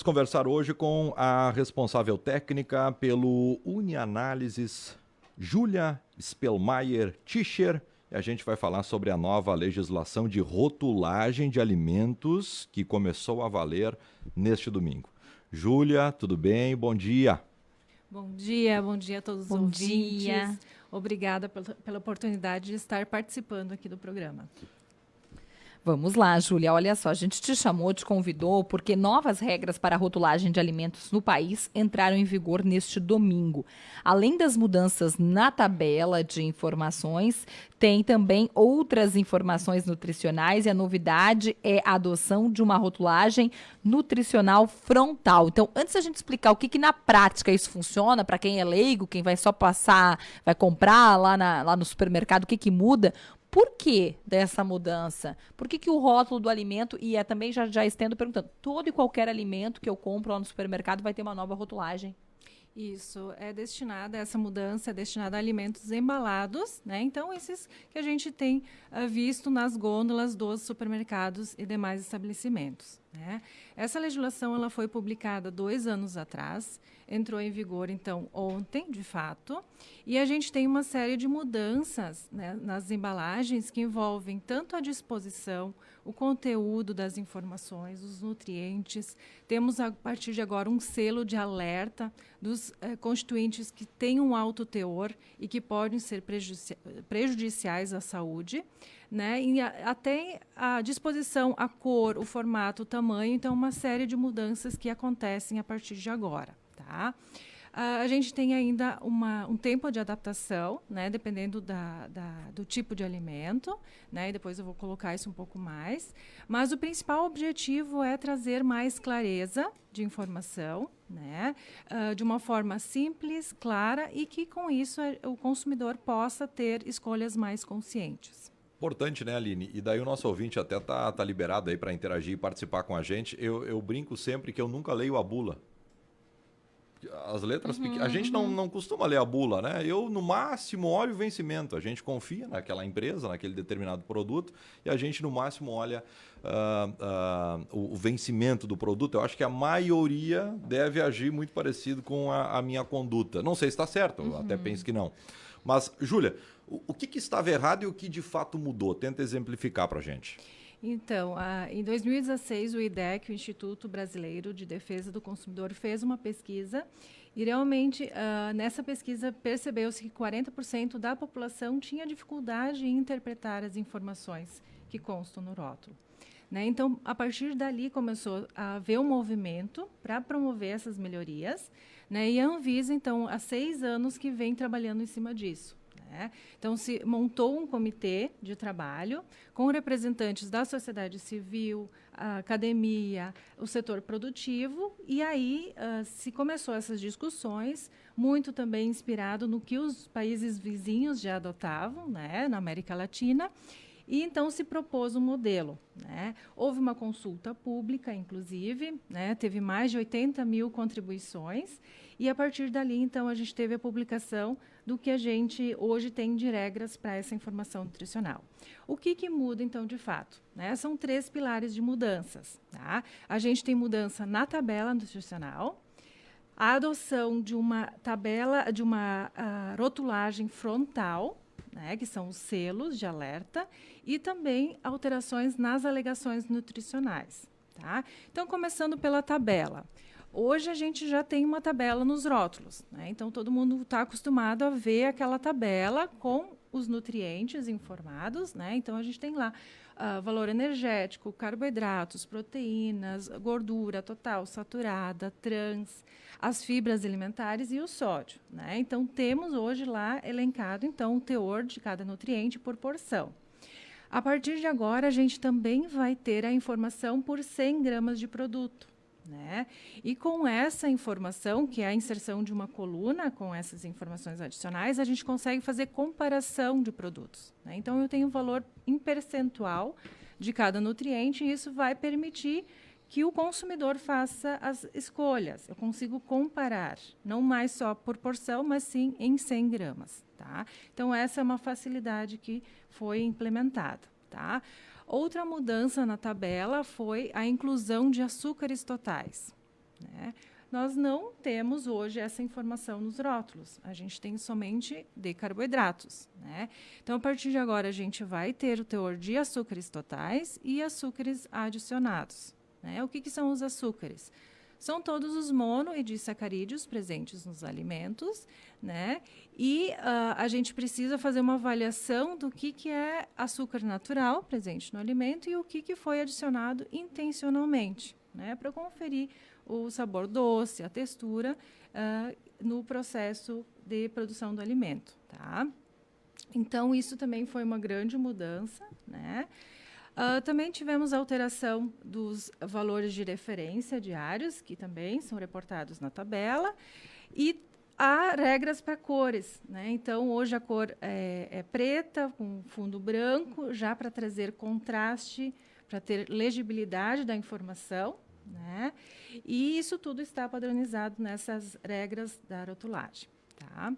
Conversar hoje com a responsável técnica pelo Unianálises, Júlia Spellmeier Tischer, e a gente vai falar sobre a nova legislação de rotulagem de alimentos que começou a valer neste domingo. Júlia, tudo bem? Bom dia. Bom dia a todos os Bom ouvintes. dia. Obrigada pela oportunidade de estar participando aqui do programa. Vamos lá, Júlia. Olha só, a gente te chamou, te convidou, porque novas regras para a rotulagem de alimentos no país entraram em vigor neste domingo. Além das mudanças na tabela de informações, tem também outras informações nutricionais e a novidade é a adoção de uma rotulagem nutricional frontal. Então, antes da gente explicar o que na prática isso funciona, para quem é leigo, quem vai só passar, vai comprar lá no supermercado, o que muda. Por que dessa mudança? Por que o rótulo do alimento, e também já estendo perguntando, todo e qualquer alimento que eu compro lá no supermercado vai ter uma nova rotulagem? Isso, essa mudança é destinada a alimentos embalados, né? Então, esses que a gente tem visto nas gôndolas dos supermercados e demais estabelecimentos, né? Essa legislação ela foi publicada 2 anos atrás, entrou em vigor, então, ontem, de fato, e a gente tem uma série de mudanças, né, nas embalagens que envolvem tanto a disposição, o conteúdo das informações, os nutrientes. Temos, a partir de agora, um selo de alerta dos constituintes que têm um alto teor e que podem ser prejudiciais à saúde, né? E até a disposição, a cor, o formato, o tamanho. Então, uma série de mudanças que acontecem a partir de agora. Tá? A gente tem ainda um tempo de adaptação, né, dependendo do tipo de alimento, né, e depois eu vou colocar isso um pouco mais. Mas o principal objetivo é trazer mais clareza de informação, né, de uma forma simples, clara e que, com isso, o consumidor possa ter escolhas mais conscientes. Importante, né, Aline? E daí o nosso ouvinte até tá liberado aí para interagir e participar com a gente. Eu brinco sempre que eu nunca leio a bula. As letras pequenas. A gente não costuma ler a bula, né? Eu, no máximo, olho o vencimento. A gente confia naquela empresa, naquele determinado produto, e a gente, no máximo, olha o vencimento do produto. Eu acho que a maioria deve agir muito parecido com a minha conduta. Não sei se está certo, eu até penso que não. Mas, Júlia, o que estava errado e o que de fato mudou? Tenta exemplificar para a gente. Então, em 2016, o IDEC, o Instituto Brasileiro de Defesa do Consumidor, fez uma pesquisa e realmente nessa pesquisa percebeu-se que 40% da população tinha dificuldade em interpretar as informações que constam no rótulo. Né? Então, a partir dali começou a haver um movimento para promover essas melhorias, né? E a Anvisa, então, há 6 anos que vem trabalhando em cima disso. Então, se montou um comitê de trabalho com representantes da sociedade civil, a academia, o setor produtivo, e aí se começou essas discussões, muito também inspirado no que os países vizinhos já adotavam, né, na América Latina, e então se propôs um modelo. Né? Houve uma consulta pública, inclusive, né? Teve mais de 80 mil contribuições, e a partir dali, então, a gente teve a publicação do que a gente hoje tem de regras para essa informação nutricional. O que muda, então, de fato? Né? São 3 pilares de mudanças. Tá? A gente tem mudança na tabela nutricional, a adoção de uma tabela, de uma rotulagem frontal, né, que são os selos de alerta, e também alterações nas alegações nutricionais. Tá? Então, começando pela tabela. Hoje a gente já tem uma tabela nos rótulos, né? Então todo mundo está acostumado a ver aquela tabela com os nutrientes informados, né? Então a gente tem lá valor energético, carboidratos, proteínas, gordura total, saturada, trans, as fibras alimentares e o sódio, né? Então temos hoje lá elencado então o teor de cada nutriente por porção. A partir de agora a gente também vai ter a informação por 100 gramas de produto. Né? E com essa informação, que é a inserção de uma coluna com essas informações adicionais, a gente consegue fazer comparação de produtos. Né? Então, eu tenho o valor em percentual de cada nutriente e isso vai permitir que o consumidor faça as escolhas. Eu consigo comparar, não mais só por porção, mas sim em 100 gramas. Tá? Então, essa é uma facilidade que foi implementada. Tá? Outra mudança na tabela foi a inclusão de açúcares totais. né? Nós não temos hoje essa informação nos rótulos. A gente tem somente de carboidratos, né? Então, a partir de agora, a gente vai ter o teor de açúcares totais e açúcares adicionados, né? O que são os açúcares? São todos os mono e disacarídeos presentes nos alimentos, né? E a gente precisa fazer uma avaliação do que é açúcar natural presente no alimento e o que foi adicionado intencionalmente, né? Para conferir o sabor doce, a textura no processo de produção do alimento, tá? Então, isso também foi uma grande mudança, né? Também tivemos alteração dos valores de referência diários, que também são reportados na tabela, e há regras para cores, né? Então, hoje a cor é preta, com fundo branco, já para trazer contraste, para ter legibilidade da informação, né? E isso tudo está padronizado nessas regras da rotulagem, tá?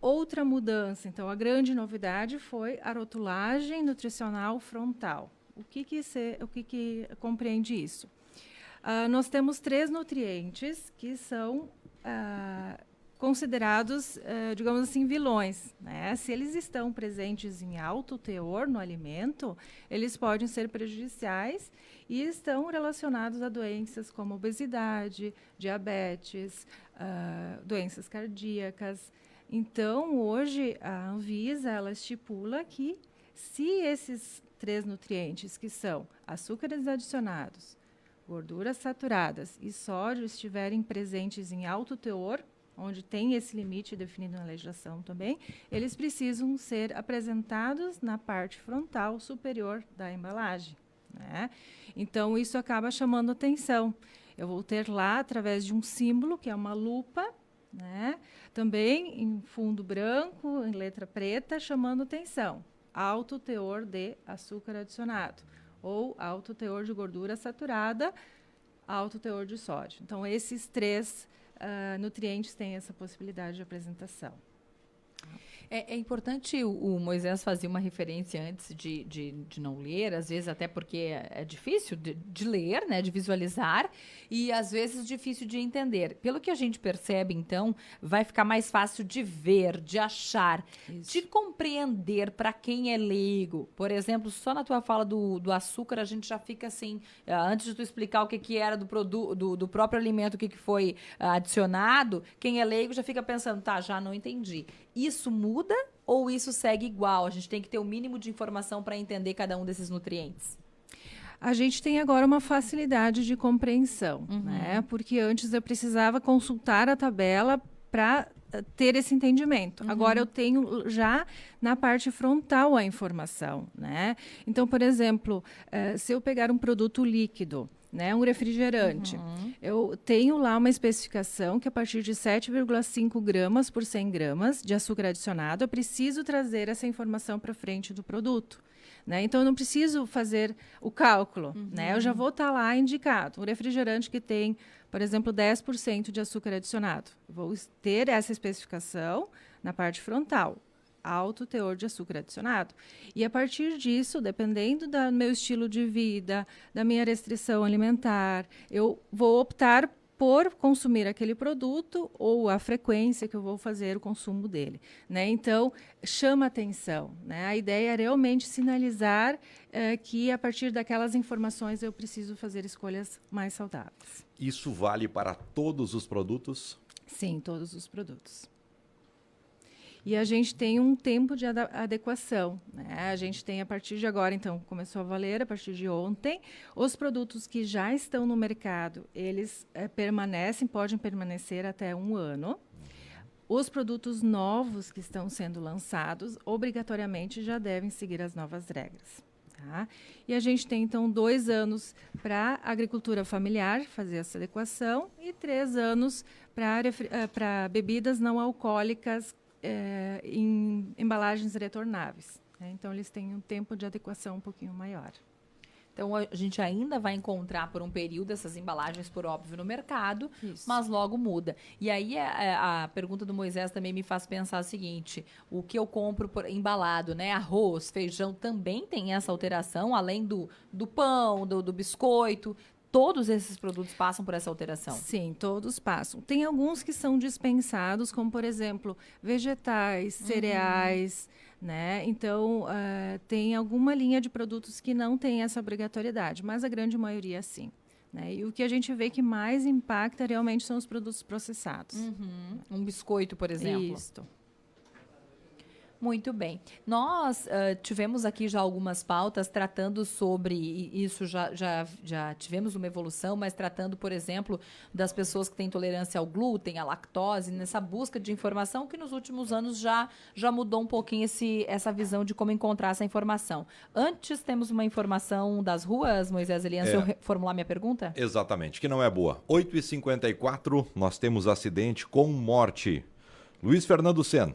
Outra mudança, então, a grande novidade foi a rotulagem nutricional frontal. O que compreende isso? Nós temos 3 nutrientes que são considerados, digamos assim, vilões, né? Se eles estão presentes em alto teor no alimento, eles podem ser prejudiciais e estão relacionados a doenças como obesidade, diabetes, doenças cardíacas. Então, hoje, a Anvisa ela estipula que se esses 3 nutrientes, que são açúcares adicionados, gorduras saturadas e sódio, estiverem presentes em alto teor, onde tem esse limite definido na legislação também, eles precisam ser apresentados na parte frontal superior da embalagem, né? Então, isso acaba chamando atenção. Eu vou ter lá, através de um símbolo, que é uma lupa, né? Também em fundo branco, em letra preta, chamando atenção. Alto teor de açúcar adicionado, ou alto teor de gordura saturada, alto teor de sódio. Então, esses 3 nutrientes têm essa possibilidade de apresentação. É importante, o Moisés fazia uma referência antes de não ler, às vezes até porque é difícil de ler, né, de visualizar, e às vezes difícil de entender. Pelo que a gente percebe, então, vai ficar mais fácil de ver, de achar, de compreender para quem é leigo. Por exemplo, só na tua fala do açúcar, a gente já fica assim, antes de tu explicar o que era do próprio alimento, o que foi adicionado, quem é leigo já fica pensando, tá, já não entendi. Isso muda ou isso segue igual? A gente tem que ter o mínimo de informação para entender cada um desses nutrientes. A gente tem agora uma facilidade de compreensão, né? Porque antes eu precisava consultar a tabela para ter esse entendimento. Agora eu tenho já na parte frontal a informação, né? Então, por exemplo, se eu pegar um produto líquido, né, um refrigerante, eu tenho lá uma especificação que a partir de 7,5 gramas por 100 gramas de açúcar adicionado, eu preciso trazer essa informação para frente do produto, né? Então, eu não preciso fazer o cálculo, né? Eu já vou estar lá indicado. Um refrigerante que tem, por exemplo, 10% de açúcar adicionado. Eu vou ter essa especificação na parte frontal. Alto teor de açúcar adicionado. E a partir disso, dependendo do meu estilo de vida, da minha restrição alimentar, eu vou optar por consumir aquele produto ou a frequência que eu vou fazer o consumo dele, né? Então, chama atenção, né? A ideia é realmente sinalizar que, a partir daquelas informações, eu preciso fazer escolhas mais saudáveis. Isso vale para todos os produtos? Sim, todos os produtos. E a gente tem um tempo de adequação, né? A gente tem, a partir de agora, então, começou a valer, a partir de ontem, os produtos que já estão no mercado, eles podem permanecer até 1 ano. Os produtos novos que estão sendo lançados, obrigatoriamente, já devem seguir as novas regras. Tá? E a gente tem, então, 2 anos para a agricultura familiar fazer essa adequação e 3 anos para bebidas não alcoólicas em embalagens retornáveis, né? Então, eles têm um tempo de adequação um pouquinho maior. Então, a gente ainda vai encontrar por um período essas embalagens, por óbvio, no mercado, mas logo muda. E aí, a pergunta do Moisés também me faz pensar o seguinte, o que eu compro embalado, né? Arroz, feijão, também tem essa alteração, além do pão, do biscoito, todos esses produtos passam por essa alteração? Sim, todos passam. Tem alguns que são dispensados, como, por exemplo, vegetais, cereais, né? Então, tem alguma linha de produtos que não tem essa obrigatoriedade, mas a grande maioria, sim. Né? E o que a gente vê que mais impacta realmente são os produtos processados. Um biscoito, por exemplo. Isso. Muito bem. Nós tivemos aqui já algumas pautas tratando sobre isso, já tivemos uma evolução, mas tratando, por exemplo, das pessoas que têm intolerância ao glúten, à lactose, nessa busca de informação que nos últimos anos já mudou um pouquinho essa visão de como encontrar essa informação. Antes, temos uma informação das ruas, Moisés Elian, se eu formular minha pergunta? Exatamente, que não é boa. 8h54, nós temos acidente com morte. Luiz Fernando Sen.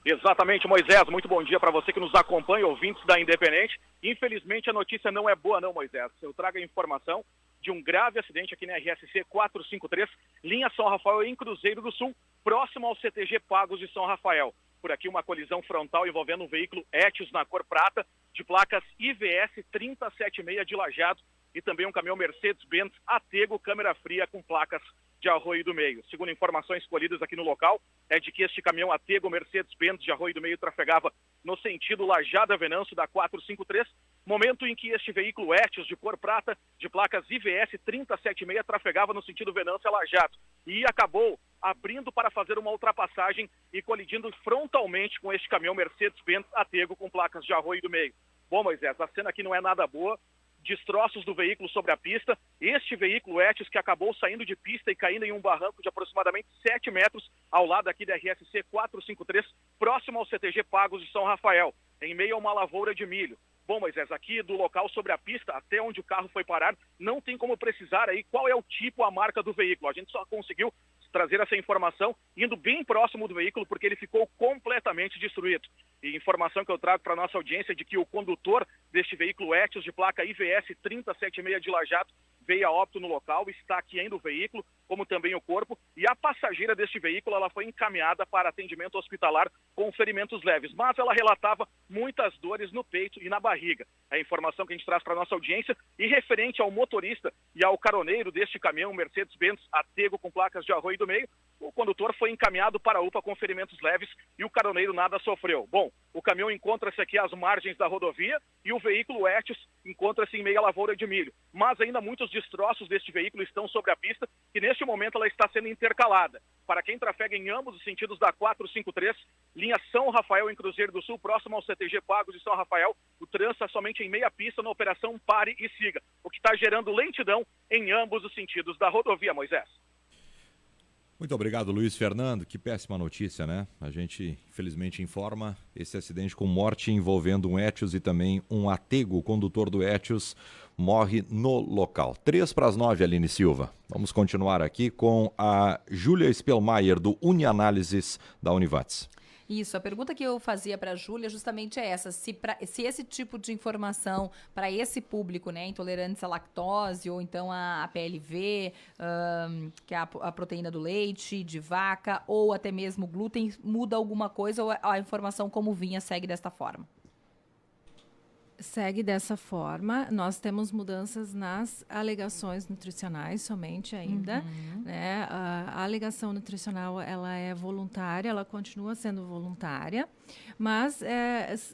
Exatamente, Moisés. Muito bom dia para você que nos acompanha, ouvintes da Independente. Infelizmente, a notícia não é boa não, Moisés. Eu trago a informação de um grave acidente aqui na RSC 453, linha São Rafael, em Cruzeiro do Sul, próximo ao CTG Pagos de São Rafael. Por aqui, uma colisão frontal envolvendo um veículo Etios na cor prata, de placas IVS 3076 de Lajeado, e também um caminhão Mercedes-Benz Atego câmera fria com placas de Arroio do Meio. Segundo informações colhidas aqui no local, é de que este caminhão Atego Mercedes-Benz de Arroio do Meio trafegava no sentido Lajeado-Venâncio da 453, momento em que este veículo Etios de cor prata, de placas IVS 3076, trafegava no sentido Venâncio-Lajeado e acabou abrindo para fazer uma ultrapassagem e colidindo frontalmente com este caminhão Mercedes-Benz Atego com placas de Arroio do Meio. Bom, Moisés, a cena aqui não é nada boa. Destroços do veículo sobre a pista. Este veículo Etios que acabou saindo de pista e caindo em um barranco de aproximadamente 7 metros ao lado aqui da RSC 453, próximo ao CTG Pagos de São Rafael, em meio a uma lavoura de milho. Bom, Moisés, aqui do local sobre a pista, até onde o carro foi parar, não tem como precisar aí qual é o tipo, a marca do veículo. A gente só conseguiu trazer essa informação indo bem próximo do veículo, porque ele ficou completamente destruído. E informação que eu trago para a nossa audiência de que o condutor deste veículo Etios de placa IVS 3076 de Lajeado veio a óbito no local, está aqui ainda o veículo, como também o corpo, e a passageira deste veículo ela foi encaminhada para atendimento hospitalar com ferimentos leves, mas ela relatava muitas dores no peito e na barriga. É a informação que a gente traz para a nossa audiência, e referente ao motorista e ao caroneiro deste caminhão Mercedes-Benz Atego com placas de Arroio do Meio, o condutor foi encaminhado para a UPA com ferimentos leves e o caroneiro nada sofreu. Bom, o caminhão encontra-se aqui às margens da rodovia e o veículo Etios encontra-se em meia lavoura de milho. Mas ainda muitos destroços deste veículo estão sobre a pista e neste momento ela está sendo intercalada. Para quem trafega em ambos os sentidos da 453, linha São Rafael em Cruzeiro do Sul, próximo ao CTG Pagos de São Rafael, o trânsito é somente em meia pista na operação Pare e Siga, o que está gerando lentidão em ambos os sentidos da rodovia, Moisés. Muito obrigado, Luiz Fernando. Que péssima notícia, né? A gente, infelizmente, informa esse acidente com morte envolvendo um Etios e também um Atego. O condutor do Etios morre no local. 8:03, Aline Silva. Vamos continuar aqui com a Júlia Spellmaier, do Unianálises da Univates. Isso, a pergunta que eu fazia para a Júlia justamente é essa, se esse tipo de informação para esse público, né, intolerantes à lactose ou então a PLV, que é a proteína do leite, de vaca, ou até mesmo glúten, muda alguma coisa ou a informação como vinha segue desta forma? Segue dessa forma. Nós temos mudanças nas alegações nutricionais somente ainda. Né? A alegação nutricional ela é voluntária, ela continua sendo voluntária, mas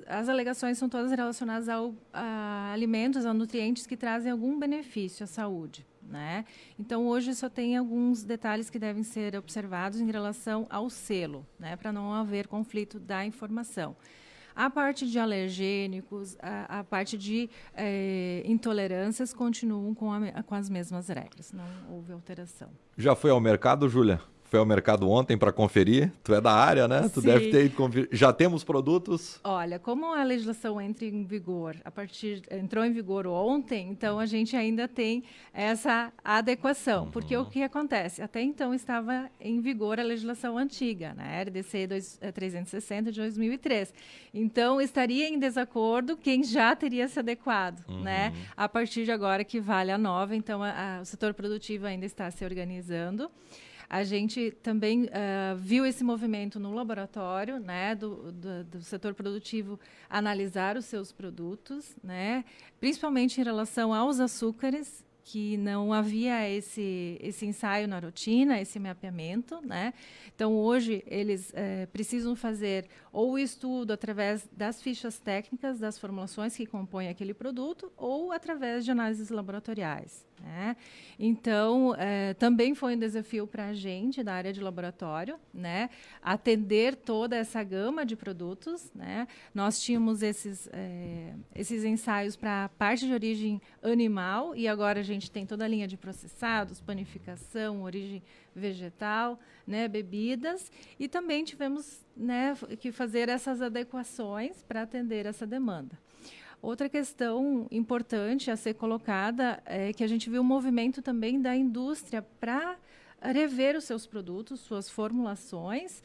as alegações são todas relacionadas a alimentos, a nutrientes que trazem algum benefício à saúde. Né? Então, hoje só tem alguns detalhes que devem ser observados em relação ao selo, né? Para não haver conflito da informação. A parte de alergênicos, a parte de intolerâncias continuam com as mesmas regras, não houve alteração. Já foi ao mercado, Júlia? Foi ao mercado ontem para conferir? Tu é da área, né? Tu Sim. deve ter ido conferir. Já temos produtos? Olha, como a legislação entra em vigor, entrou em vigor ontem, então a gente ainda tem essa adequação. Porque o que acontece? Até então estava em vigor a legislação antiga, né? RDC 360 de 2003. Então, estaria em desacordo quem já teria se adequado, né? A partir de agora que vale a nova, então o setor produtivo ainda está se organizando. A gente também viu esse movimento no laboratório, né, do setor produtivo analisar os seus produtos, né, principalmente em relação aos açúcares, que não havia esse ensaio na rotina, esse mapeamento, né? Então, hoje, eles precisam fazer ou o estudo através das fichas técnicas, das formulações que compõem aquele produto, ou através de análises laboratoriais, né? Então, também foi um desafio para a gente, da área de laboratório, né? Atender toda essa gama de produtos, né? Nós tínhamos esses ensaios para a parte de origem animal, e agora a gente tem toda a linha de processados, panificação, origem vegetal, né, bebidas, e também tivemos, né, que fazer essas adequações para atender essa demanda. Outra questão importante a ser colocada é que a gente viu um movimento também da indústria para rever os seus produtos, suas formulações,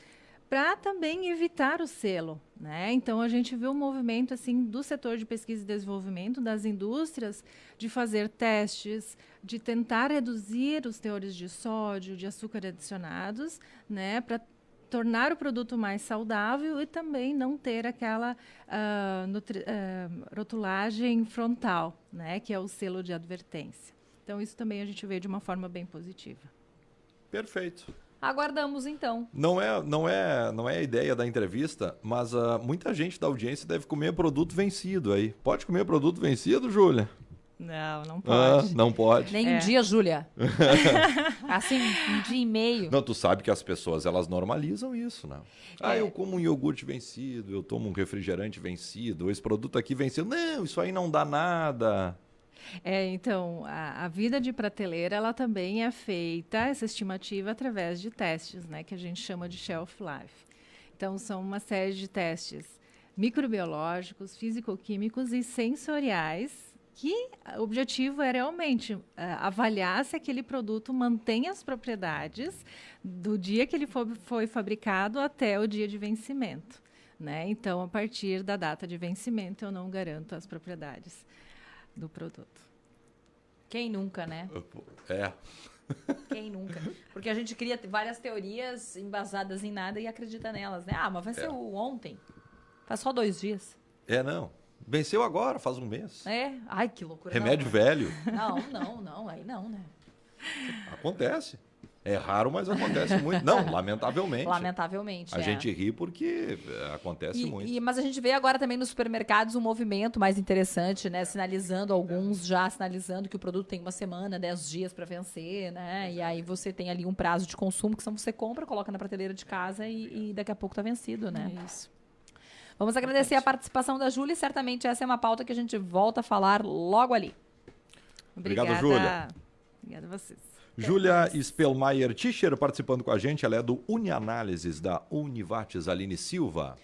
para também evitar o selo, né? Então, a gente viu um movimento assim, do setor de pesquisa e desenvolvimento, das indústrias, de fazer testes, de tentar reduzir os teores de sódio, de açúcar adicionados, né, para tornar o produto mais saudável e também não ter aquela rotulagem frontal, né, que é o selo de advertência. Então, isso também a gente vê de uma forma bem positiva. Perfeito. Aguardamos, então. Não é a ideia da entrevista, mas muita gente da audiência deve comer produto vencido aí. Pode comer produto vencido, Júlia? Não pode. Não pode. Nem um dia, Júlia. Assim, um dia e meio. Não, tu sabe que as pessoas, elas normalizam isso, né? Eu como um iogurte vencido, eu tomo um refrigerante vencido, esse produto aqui vencido. Não, isso aí não dá nada. Então, a vida de prateleira, ela também é feita, essa estimativa, através de testes, né, que a gente chama de shelf life. Então, são uma série de testes microbiológicos, físico-químicos e sensoriais, que o objetivo é realmente avaliar se aquele produto mantém as propriedades do dia que ele foi fabricado até o dia de vencimento, né? Então, a partir da data de vencimento, eu não garanto as propriedades do produto. Quem nunca, né? Quem nunca? Porque a gente cria várias teorias embasadas em nada e acredita nelas, né? Mas vai ser o ontem. Faz só 2 dias. Não. Venceu agora, faz um mês. Ai, que loucura. Remédio velho. Não, aí não, né? Acontece. É raro, mas acontece muito. Não, lamentavelmente. Lamentavelmente, A gente ri porque acontece muito. Mas a gente vê agora também nos supermercados um movimento mais interessante, né? Alguns já sinalizando que o produto tem 1 semana, 10 dias para vencer, né? E aí você tem ali um prazo de consumo que você compra, coloca na prateleira de casa e daqui a pouco tá vencido, né? Isso. Vamos agradecer a participação da Júlia e certamente essa é uma pauta que a gente volta a falar logo ali. Obrigada, Júlia. Obrigada a vocês. Júlia Spellmeier-Tischer participando com a gente, ela é do Unianálises da Univates Aline Silva.